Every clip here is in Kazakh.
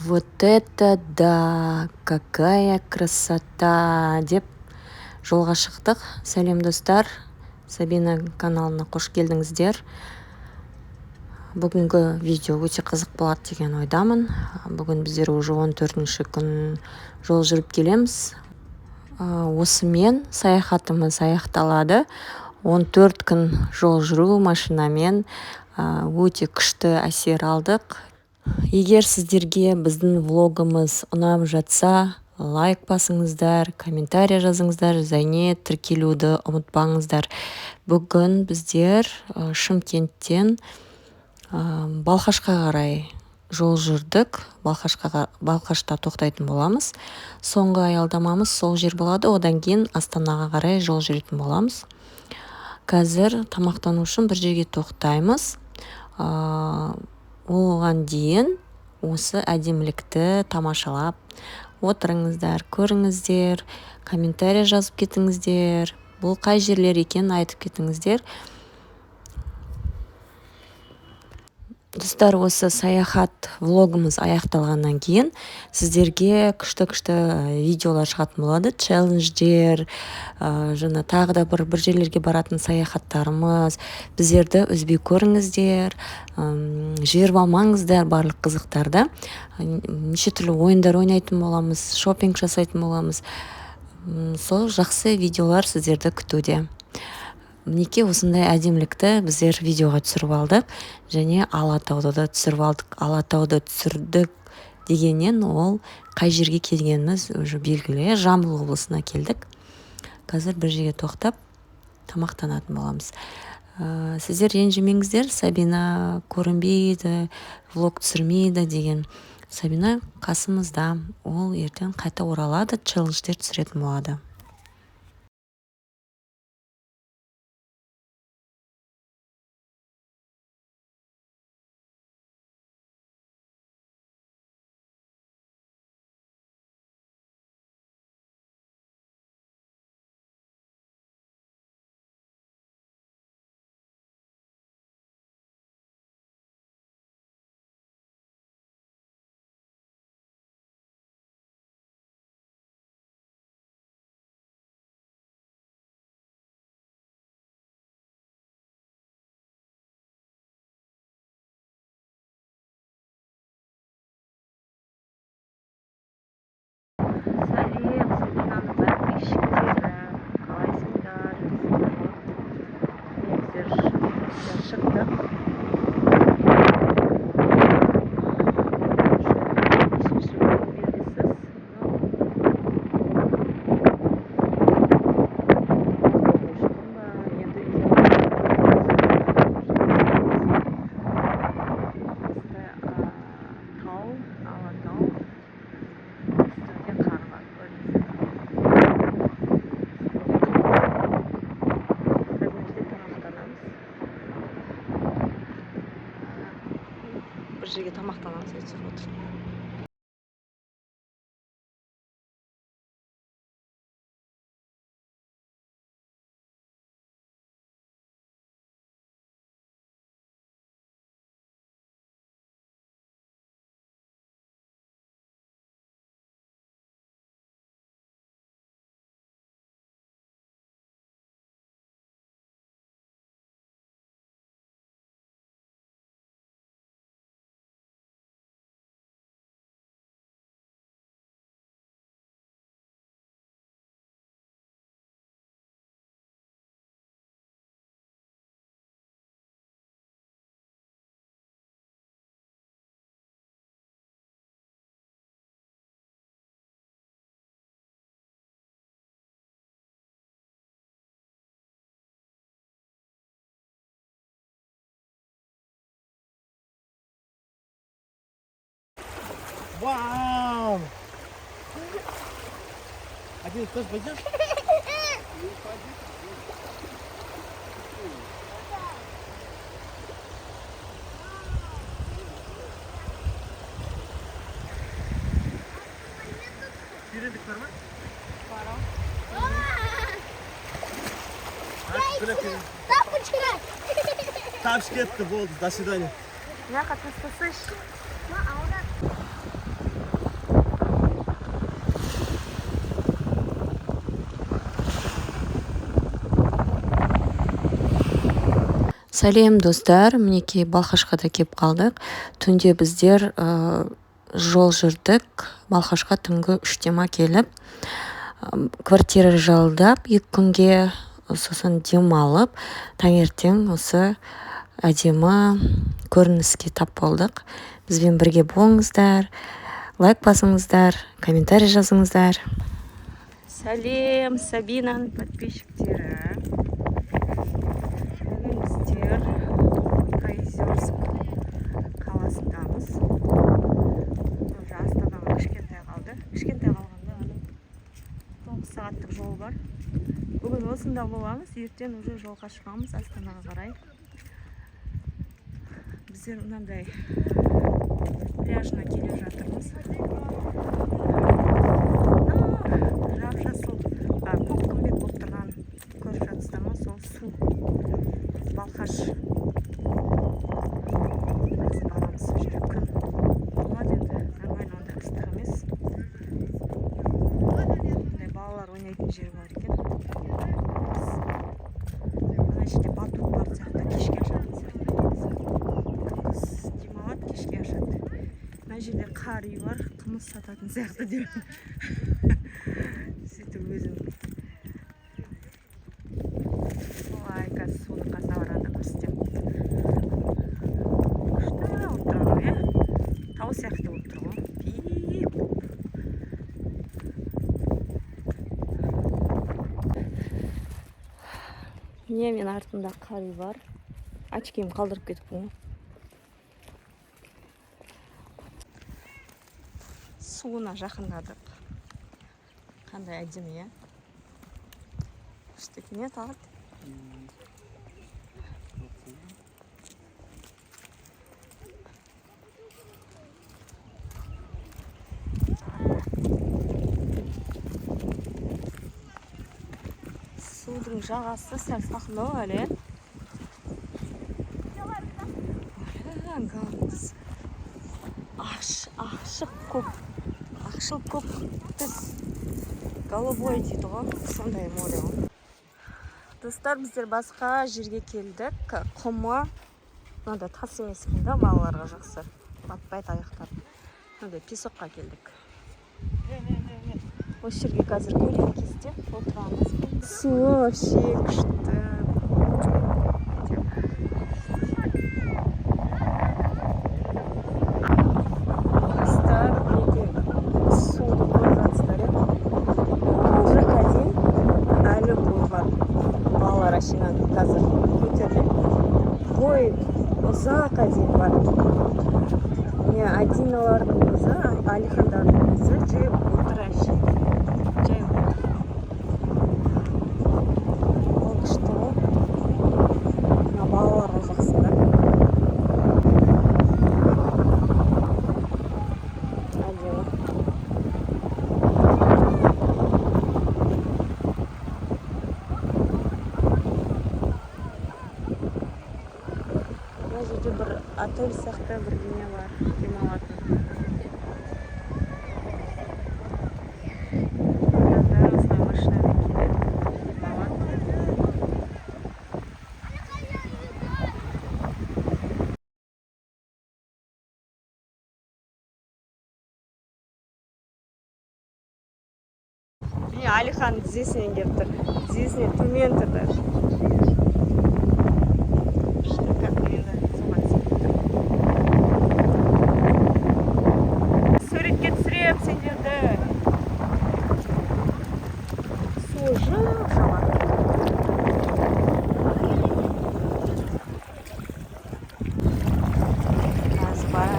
Вот это да, какая красота деп жолға шықтық. Сәлем достар, Сабина каналына қош келдіңіздер. Бүгінгі видео өте қызық болады деген ойдамын. Бүгін біздер уже 14-ші күн жол жүріп келеміз. Осымен саяхатымыз аяқталады. 14 күн жол жүру машинамен өте күшті әсер алдық. Егер сіздерге біздің влогымыз ұнап жатса, лайк басыңыздар, комментарий жазыңыздар, және тіркелуді ұмытпаңыздар. Бүгін біздер Шымкенттен Балқашқа қарай жол жүрдік. Балқашта тоқтайтын боламыз. Соңғы аялдамамыз сол жер болады, одан кейін Астанаға қарай жол жүретін боламыз. Қазір тамақтану үшін бір жерге тоқтаймыз. Оған дейін осы әдемілікті тамашалап отырыңыздар, көріңіздер, комментарий жазып кетіңіздер. Бұл қай жерлер екенін айтып кетіңіздер. Достар, осы саяхат влогымыз аяқталғаннан кейін сіздерге күшті видеолар шығатын болады. Челлендждер, жаңа тағы да бір жерлерге баратын саяхаттарымыз. Біздерді үзбей көріңіздер, жіберіп алмаңыздар барлық қызықтарды. Неше түрлі ойындар ойнайтын боламыз, шопинг жасайтын боламыз. Сол жақсы видеолар сіздерді күтуде. Мінекей осындай әдемілікті біздер видеоға түсіріп алдық, және Алатауды да түсіріп алдық. Алатауды түсірдік дегеннен ол қай жерге келгеніміз уже белгілі. Жамбыл облысына келдік. Қазір бір жерге тоқтап тамақтанатын боламыз. Сіздер ренжімеңіздер, Сабина көрінбейді, влог түсірмейді деген. Сабина қасымызда, ол ертең қайта оралады, челлендждер түсіретін болады. Бір жерге тамақтанамыз айтып отыр. Вау! Один тоже пойдешь? Yürüdük normal. Тапочки это болды. До свидания. Мына қатыстысыш. Сәлем достар, мінекей Балқашқа да кеп қалдық. Түнде біздер жол жүрдік. Балқашқа түнгі 3-ма келіп, квартира жалдап 2 күнге, сосын демалып, таңертең осы әдемі көрініске тап болдық. Бізбен бірге болыңыздар, лайк басыңыздар, комментарий жазыңыздар. Сәлем Сабинаның подписчиктері. Біздер Приозерск қаласындамыз. Уже Астанаға кішкентай қалды. Кішкентай қалғанда 9 сағаттық жол бар. Бүгін осында боламыз, ертең уже жолға шығамыз Астанаға қарай. Біздер мынандай пляжына келе жатырмыз. Жап-жасыл, көк күмбек болып тұрған көріп жатсыздар ма? Сол су. Балқаш. Қазір барамыз, күн болады енді, нормально, ондай ыстық емес. Балалар ойнайтын жер бар екен. Ана жерде батут бар сияқты, кешке ашатын сияқты. Күндіз демалады, кешке ашады. Ана жерде қар үй бар, қымыз сататын сияқты деп. Сөйтіп өзім солай қазір судың қасына барғанда көрсетемін. Күшті болып тұр ғой, тау сияқты болып тұр ғой. Биік болып. Міне мен артымда қар үй бар. Очкиім қалдырып кетіппін. Суына жақындадық. Қандай әдемі, е? Күшті екен, Талғат? Судың жағасы сәл салқындау әлі. Ақшық көк, ақшыл көк түс. Голубой дейді ғой, сондай море ғой. Достар, біздер басқа жерге келдік. Құмы, мынандай тас емес екен да, балаларға жақсы. Батпайды аяқтар. Мынандай песокқа келдік. Осы жерге қазір көлеңкесте отырамыз. Су вообще күшті. Қазір көтеріліп, бой ұзаққа дейін бар. Міне Адиналардың өзі, Алихандардың өзі жай отыр әші. Жай отыр. Ол күшті ғой. Мына балаларға жақсы да. Әдемі. Бір отель сияқты бірдеңе бар, демалатын. Адамдар осылай машинамен келеді, демалады. Міне Алихан тізесінен келіп тұр. Тізесінен төмен тұр даже.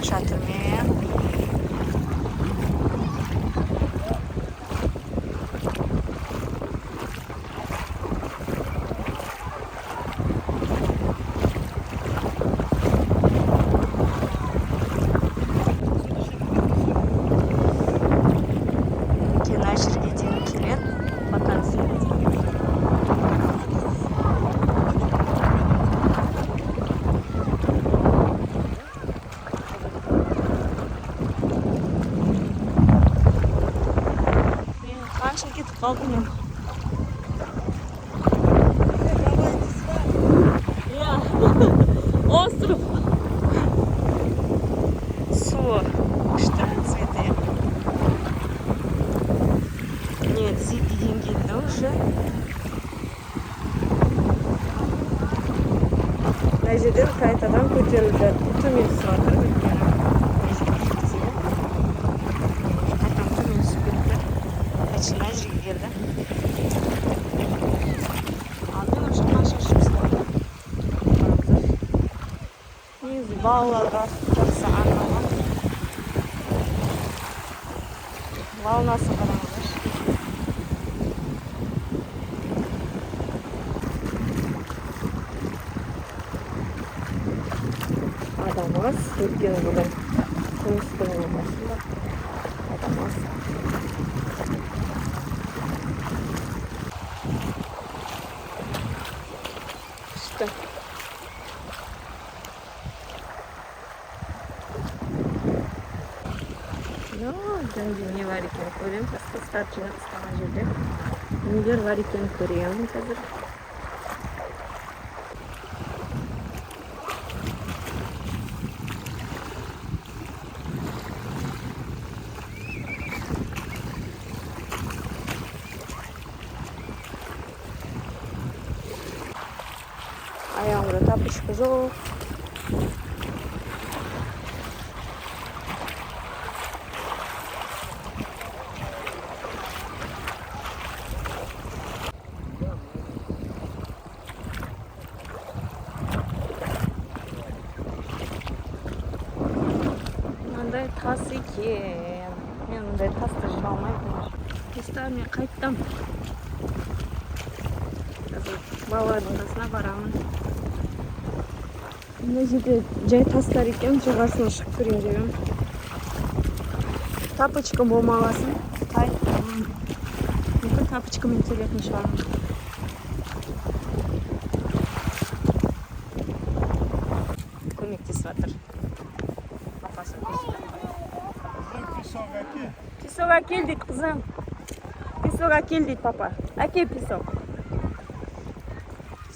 Шатырмен мына жерге дейін келеді, вакансия. Кетіп қалдым мен. Иә. Күшті цветы. Нет, зип деген келді уже. Мына жерден қайтадан көтеріліп жатыр. Төмен түсіп жатыр. Қайтадан төмен түсіп кетті. Қайтадан мына жерге келді. Алдымен уже қанша жұмыстарды. Негізі балаларға жақсы арналған. Волнасы қараңыздар. Адамас, өткен бүгін күміс күнінің басында Адамас. Күшті. Жөнде не бар екенін көремін. Паспорттар жинақталған жерде нелер бар екенін көремін қазір. Аяғымда тапочка жоқ. Мынандай тас екен. Мен мындай тасты жыра алмаймын. Достар, мен қайттым. Қазір балалардың қасына барамын. Мына жерде жай тастар екен, жағасына шығып көрейін дегенмін. Тапочкам болмағасын. Мүмкін тапочкамен келетін шығармын. Көмектесіп жатыр. Песок әкел дейді, қызым. Песок әкел дейді папа. Әкел песок.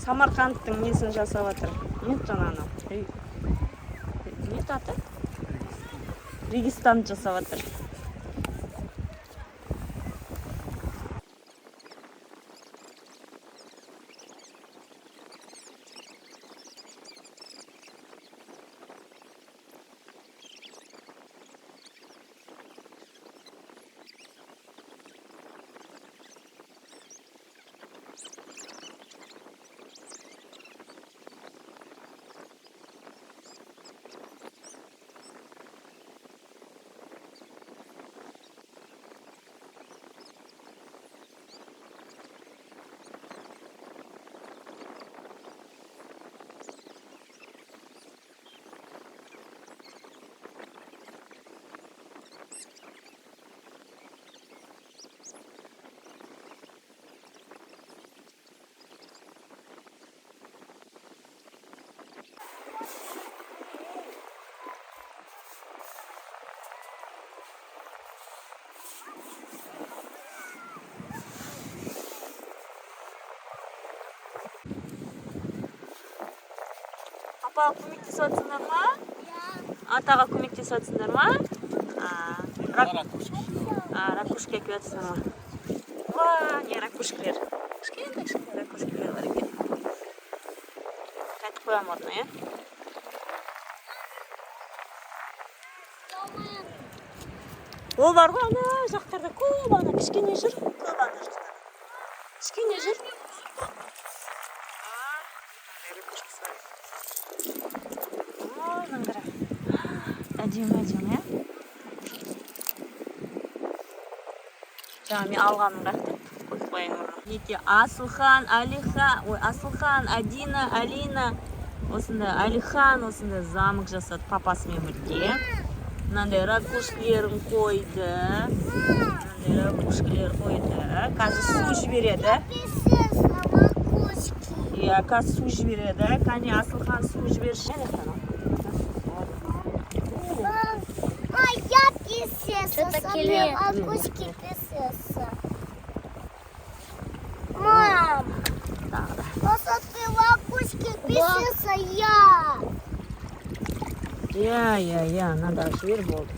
Самарқандтың несін жасап жатыр. Нет жаңаны. Не аты? Регистан жасап жатыр. Апаға көмектесіп жатсыңдар ма? Атаға көмектесіп жатсыңдар ма? Ракушка әкеліп жатсыңдар ма? Не ракушкалар. Кішкентай ракушкалар бар екен. Қайтып қоямын орнына, е? Ол бар ғой, ана жақтарда көп, ана кішкене жүр. Көп ана жақтарда. Кішкене жүр. Әдемі, е? Жаңа мен алғаным бірақ деп қойып қояйын орнына. Неке Асылхан, Асылхан, Адина, Алина. Осында Алихан, осында замок жасады папасымен бірге. Мынандай ракушкаларын қойды. Қазір су жібереді. Иә, қазір су жібереді. Кәне Асылхан су жіберші. Что-то келет. Акушки писается. Мам! Просто ты в акушке писается я. Иә, анадағы жібер болды.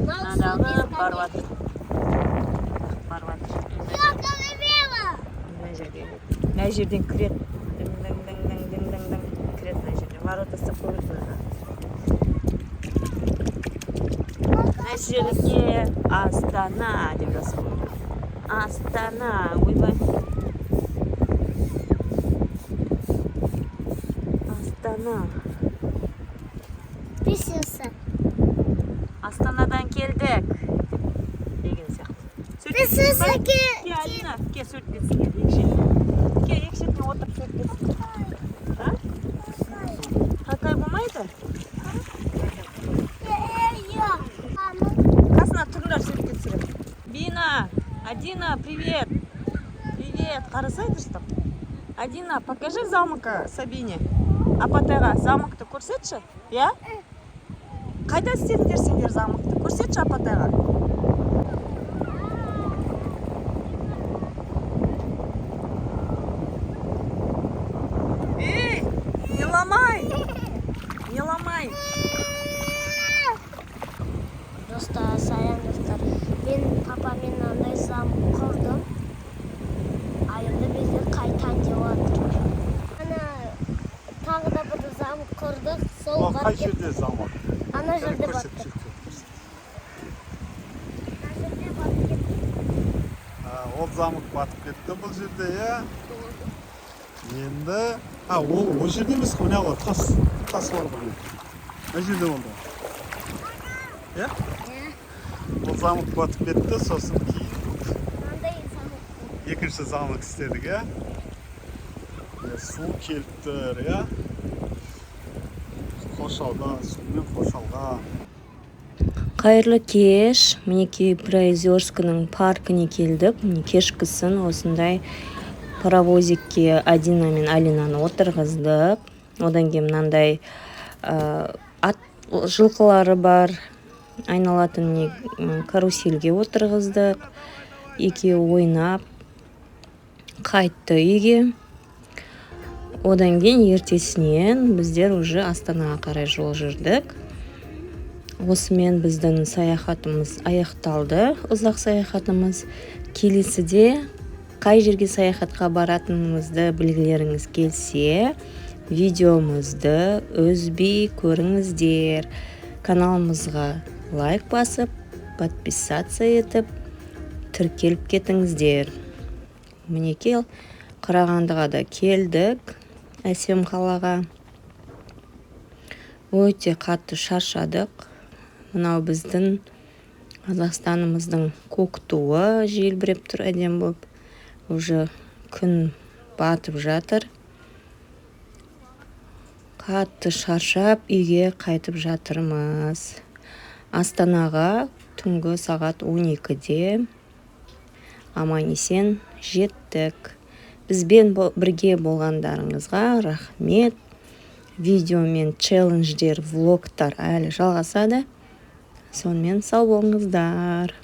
Анадағы барып жатыр. Я говорила. Мына жерден кіреді. Дың. Кіреді мына жерден. Воротасы қойып мына. Мәшелікке Астана деп жазып қойды. Астана, ойбай. Астана. Писался. Астанадан келдік. Деген сияқты. Писался Алина, кел сөйлетесің. Екі шетіне отырып сөйлетесің. Какай болмайды? Қасына тұрыңдар сөйлетесің. Бина, Адина, привет. Привет, қарасай дұрыстап. Адина, покажи замка Сабине. Апатайға замокты көрсетші, я? Қайда істедіңдер сендер замокты? Көрсетші Апатайға. Ей, не ломай. Достар, саян достар. Мен папамен андай замок құрдым. А енді бізде қайтан деп жатыр. Ана тағы да бір замок құрдық. Сол Қай жерде замок? Ана жерде баттық. Ол замок батып кетті бұл жерде, иә? Енді... Ол жерде емес, мына ғой, тас бар бұл. Мына жерде болды. Иә? Ол замок батып кетті, сосын кейін Андай замок. екінші замок істедік, иә? Су келіп тұр, иә? Қоршалған, сумен қоршалған. Қайырлы кеш. Мінекей Приозерскінің паркіне келдік. Кешкісін осындай паровозикке Адина мен Алинаны отырғыздық. Одан кейін мынандай жылқылары бар. Айналатын каруселге отырғыздық. Екеуі ойнап қайтты үйге. Одан кейін ертесінен біздер уже Астанаға қарай жол жүрдік. Осымен біздің саяхатымыз аяқталды. Ұзақ саяхатымыз. Келесіде қай жерге саяхатқа баратынымызды білгілеріңіз келсе, видеомызды үзбей көріңіздер. Каналымызға лайк басып, подписаться етіп, тіркеліп кетіңіздер. Мінекей Қарағандыға да келдік. Әсем қалаға. Өте қатты шаршадық. Мынау біздің Қазақстанымыздың көк туы желбіреп тұр әдем болып. Уже күн батып жатыр. Қатты шаршап үйге қайтып жатырмыз. Астанаға түнгі сағат 12-де аман-есен жеттік. Бізбен бірге болғандарыңызға рахмет. Видео мен челлендждер, влогтар әлі жалғасады. Сонымен сау болыңыздар.